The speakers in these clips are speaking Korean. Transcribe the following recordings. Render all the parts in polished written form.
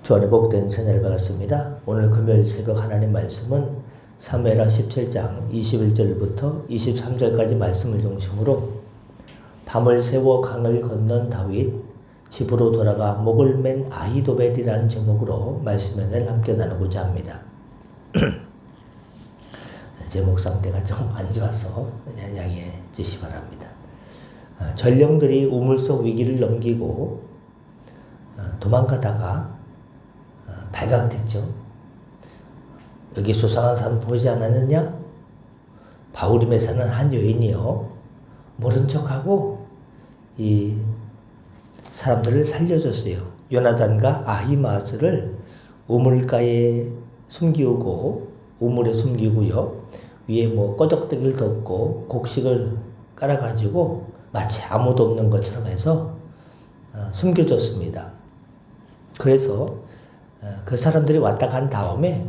주 안에 복된 새해를 받았습니다. 오늘 금요일 새벽 하나님 말씀은 사무엘하 17장 21절부터 23절까지 말씀을 중심으로 밤을 새워 강을 건넌 다윗, 집으로 돌아가 목을 맨 아히도벨이라는 제목으로 말씀을 함께 나누고자 합니다. 제목 상태가 좀 안 좋아서 양해해 주시 바랍니다. 전령들이 우물 속 위기를 넘기고 도망가다가 발각됐죠. 여기 수상한 사람 보지 않았느냐? 바울임에 사는 한 여인이요, 모른 척하고 이 사람들을 살려줬어요. 요나단과 아히마스를 우물가에 숨기고, 우물에 숨기고요, 위에 꺼덕대기를 덮고 곡식을 깔아가지고 마치 아무도 없는 것처럼 해서 숨겨줬습니다. 그래서 그 사람들이 왔다 간 다음에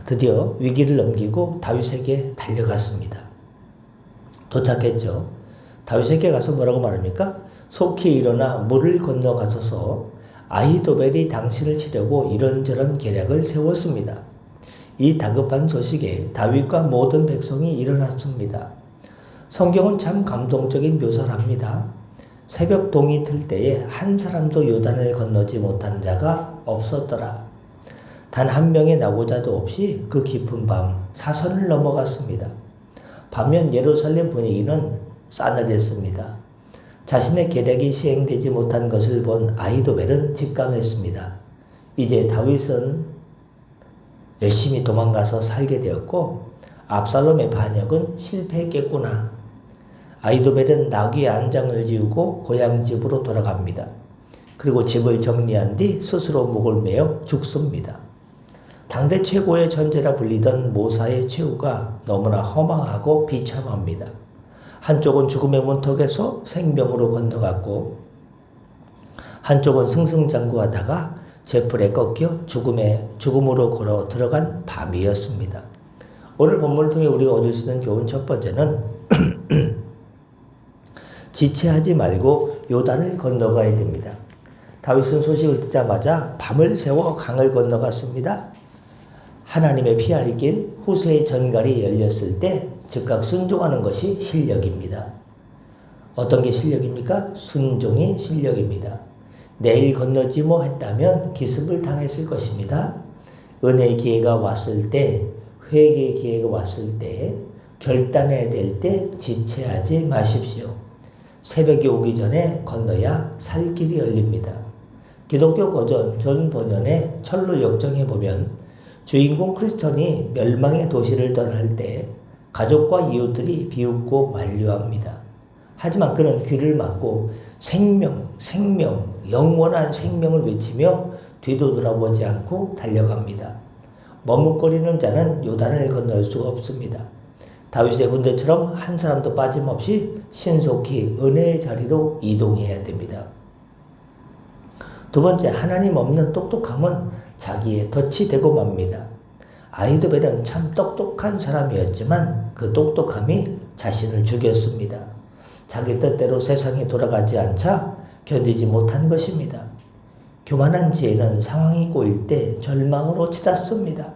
드디어 위기를 넘기고 다윗에게 달려갔습니다. 도착했죠. 다윗에게 가서 뭐라고 말합니까? 속히 일어나 물을 건너가소서, 아히도벨이 당신을 치려고 이런저런 계략을 세웠습니다. 이 다급한 소식에 다윗과 모든 백성이 일어났습니다. 성경은 참 감동적인 묘사를 합니다. 새벽 동이 틀 때에 한 사람도 요단을 건너지 못한 자가 없었더라. 단 한 명의 낙오자도 없이 그 깊은 밤 사선을 넘어갔습니다. 반면 예루살렘 분위기는 싸늘했습니다. 자신의 계략이 시행되지 못한 것을 본 아히도벨은 직감했습니다. 이제 다윗은 열심히 도망가서 살게 되었고 압살롬의 반역은 실패했겠구나. 아히도벨은 나귀의 안장을 지우고 고향 집으로 돌아갑니다. 그리고 집을 정리한 뒤 스스로 목을 메어 죽습니다. 당대 최고의 전제라 불리던 모사의 최후가 너무나 허망하고 비참합니다. 한쪽은 죽음의 문턱에서 생명으로 건너갔고, 한쪽은 승승장구하다가 제풀에 꺾여 죽음으로 걸어 들어간 밤이었습니다. 오늘 본문을 통해 우리가 얻을 수 있는 교훈 첫 번째는 지체하지 말고 요단을 건너가야 됩니다. 다윗은 소식을 듣자마자 밤을 새워 강을 건너갔습니다. 하나님의 피할 길 후세의 전갈이 열렸을 때 즉각 순종하는 것이 실력입니다. 어떤 게 실력입니까? 순종이 실력입니다. 내일 건너지 뭐 했다면 기습을 당했을 것입니다. 은혜의 기회가 왔을 때, 회개의 기회가 왔을 때, 결단해야 될 때 지체하지 마십시오. 새벽이 오기 전에 건너야 살 길이 열립니다. 기독교 고전 전 번연의 철로 역정에 보면 주인공 크리스천이 멸망의 도시를 떠날 때 가족과 이웃들이 비웃고 만류합니다. 하지만 그는 귀를 막고 생명, 영원한 생명을 외치며 뒤도 돌아보지 않고 달려갑니다. 머뭇거리는 자는 요단을 건널 수가 없습니다. 다윗의 군대처럼 한 사람도 빠짐없이 신속히 은혜의 자리로 이동해야 됩니다. 두 번째, 하나님 없는 똑똑함은 자기의 덫이 되고 맙니다. 아히도벨은 참 똑똑한 사람이었지만 그 똑똑함이 자신을 죽였습니다. 자기 뜻대로 세상이 돌아가지 않자 견디지 못한 것입니다. 교만한 지혜는 상황이 꼬일 때 절망으로 치닫습니다.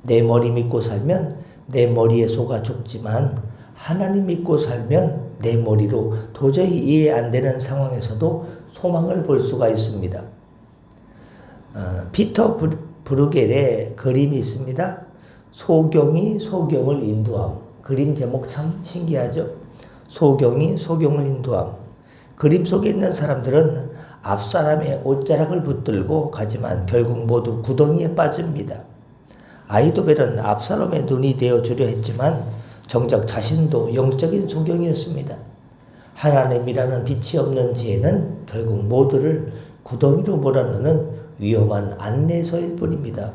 내 머리 믿고 살면 내 머리에 속아 죽지만 하나님 믿고 살면 내 머리로 도저히 이해 안 되는 상황에서도 소망을 볼 수가 있습니다. 피터 브루겔의 그림이 있습니다. 소경이 소경을 인도함. 그림 제목 참 신기하죠? 소경이 소경을 인도함. 그림 속에 있는 사람들은 앞사람의 옷자락을 붙들고 가지만 결국 모두 구덩이에 빠집니다. 아히도벨은 압살롬의 눈이 되어주려 했지만 정작 자신도 영적인 소경이었습니다. 하나님이라는 빛이 없는 지혜는 결국 모두를 구덩이로 몰아넣는 위험한 안내서일 뿐입니다.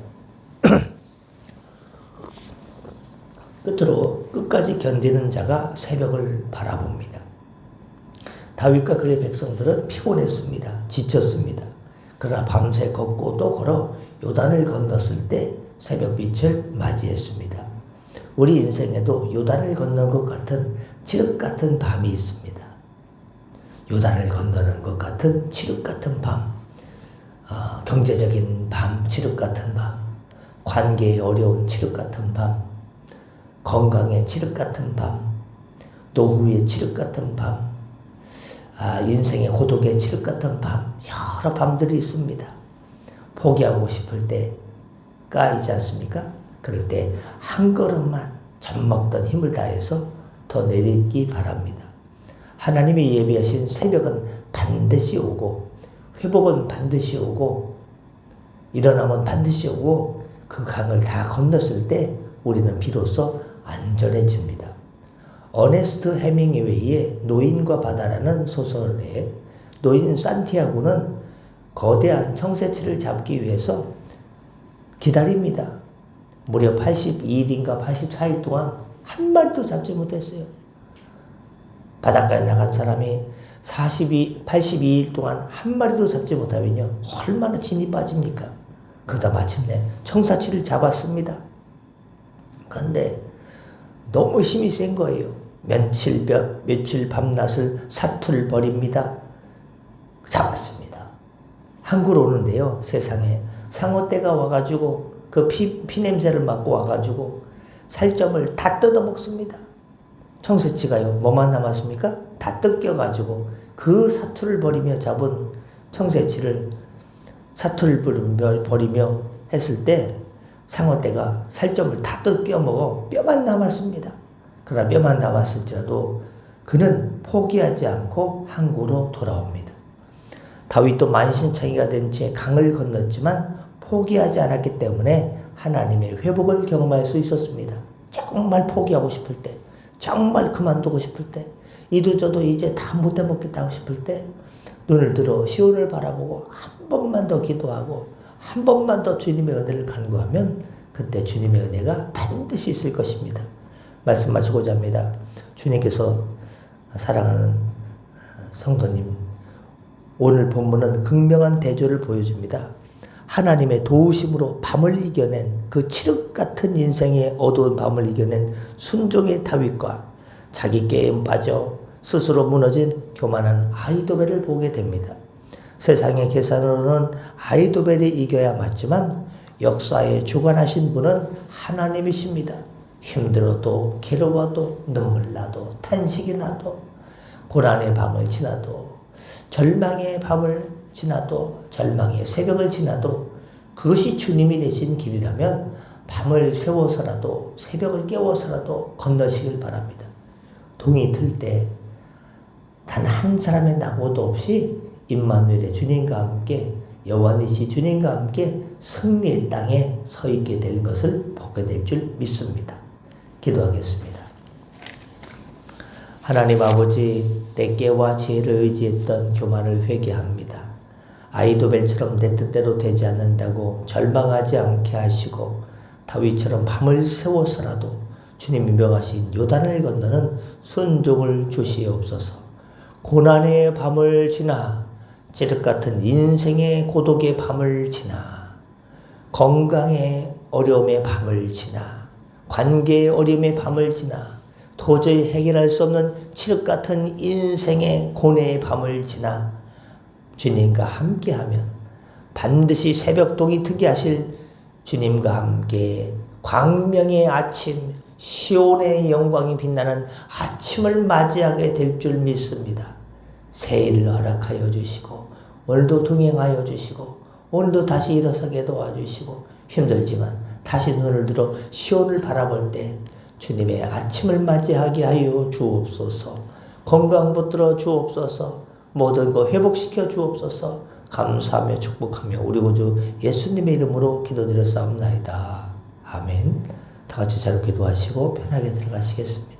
끝으로 끝까지 견디는 자가 새벽을 바라봅니다. 다윗과 그의 백성들은 피곤했습니다. 지쳤습니다. 그러나 밤새 걷고 또 걸어 요단을 건넜을 때 새벽빛을 맞이했습니다. 우리 인생에도 요단을 건넌 것 같은 칠흑 같은 밤이 있습니다. 요단을 건너는 것 같은 칠흑 같은 밤. 경제적인 밤, 칠흑 같은 밤, 관계에 어려운 칠흑 같은 밤, 건강에 칠흑 같은 밤, 노후의 칠흑 같은 밤, 인생의 고독의 칠흑 같은 밤, 여러 밤들이 있습니다. 포기하고 싶을 때가 있지 않습니까? 그럴 때 한 걸음만 젖먹던 힘을 다해서 더 내딛기 바랍니다. 하나님이 예비하신 새벽은 반드시 오고, 회복은 반드시 오고, 일어나면 반드시 오고, 그 강을 다 건넜을 때 우리는 비로소 안전해집니다. 어네스트 해밍웨이의 노인과 바다라는 소설에 노인 산티아고는 거대한 청새치를 잡기 위해서 기다립니다. 무려 82일인가 84일 동안 한 마리도 잡지 못했어요. 바닷가에 나간 사람이 82일 동안 한 마리도 잡지 못하면요, 얼마나 진이 빠집니까? 그러다 마침내 청사치를 잡았습니다. 그런데 너무 힘이 센 거예요. 며칠 밤낮을 사투를 벌입니다. 잡았습니다. 항구로 오는데요, 세상에 상어떼가 와가지고 그 피냄새를 맡고 와가지고 살점을 다 뜯어먹습니다. 청새치가요, 뭐만 남았습니까? 다 뜯겨가지고 그 사투를 벌이며 잡은 청새치를 사투를 벌이며 했을 때 상어떼가 살점을 다 뜯겨먹어 뼈만 남았습니다. 그러나 뼈만 남았을지라도 그는 포기하지 않고 항구로 돌아옵니다. 다윗도 만신창이가 된 채 강을 건넜지만 포기하지 않았기 때문에 하나님의 회복을 경험할 수 있었습니다. 정말 포기하고 싶을 때, 정말 그만두고 싶을 때, 이도저도 이제 다 못해 먹겠다고 싶을 때 눈을 들어 시온을 바라보고 한 번만 더 기도하고 한 번만 더 주님의 은혜를 간구하면 그때 주님의 은혜가 반드시 있을 것입니다. 말씀하시고자 합니다. 주님께서 사랑하는 성도님, 오늘 본문은 극명한 대조를 보여줍니다. 하나님의 도우심으로 밤을 이겨낸 그 칠흑 같은 인생의 어두운 밤을 이겨낸 순종의 다윗과 자기 게임 빠져 스스로 무너진 교만한 아히도벨을 보게 됩니다. 세상의 계산으로는 아히도벨이 이겨야 맞지만 역사에 주관하신 분은 하나님이십니다. 힘들어도 괴로워도 눈물 나도 탄식이 나도 고난의 밤을 지나도 절망의 밤을 지나도 절망의 새벽을 지나도 그것이 주님이 내신 길이라면 밤을 새워서라도 새벽을 깨워서라도 건너시길 바랍니다. 동이 틀 때 단 한 사람의 낙오도 없이 임마누엘의 주님과 함께 여호와니시 주님과 함께 승리의 땅에 서 있게 될 것을 보게 될 줄 믿습니다. 기도하겠습니다. 하나님 아버지, 때깨와 지혜를 의지했던 교만을 회개합니다. 아히도벨처럼 내 뜻대로 되지 않는다고 절망하지 않게 하시고 다윗처럼 밤을 새워서라도 주님이 명하신 요단을 건너는 순종을 주시옵소서. 고난의 밤을 지나 찌륵 같은 인생의 고독의 밤을 지나 건강의 어려움의 밤을 지나 관계의 어려움의 밤을 지나 도저히 해결할 수 없는 칠흑 같은 인생의 고뇌의 밤을 지나 주님과 함께하면 반드시 새벽동이 트게 하실 주님과 함께 광명의 아침, 시온의 영광이 빛나는 아침을 맞이하게 될 줄 믿습니다. 새해를 허락하여 주시고 오늘도 동행하여 주시고 오늘도 다시 일어서게 도와주시고 힘들지만 다시 눈을 들어 시온을 바라볼 때 주님의 아침을 맞이하게 하여 주옵소서. 건강 붙들어 주옵소서. 모든 것 회복시켜 주옵소서. 감사하며 축복하며 우리 구주 예수님의 이름으로 기도드렸사옵나이다. 아멘. 다 같이 자유 기도하시고 편하게 들어가시겠습니다.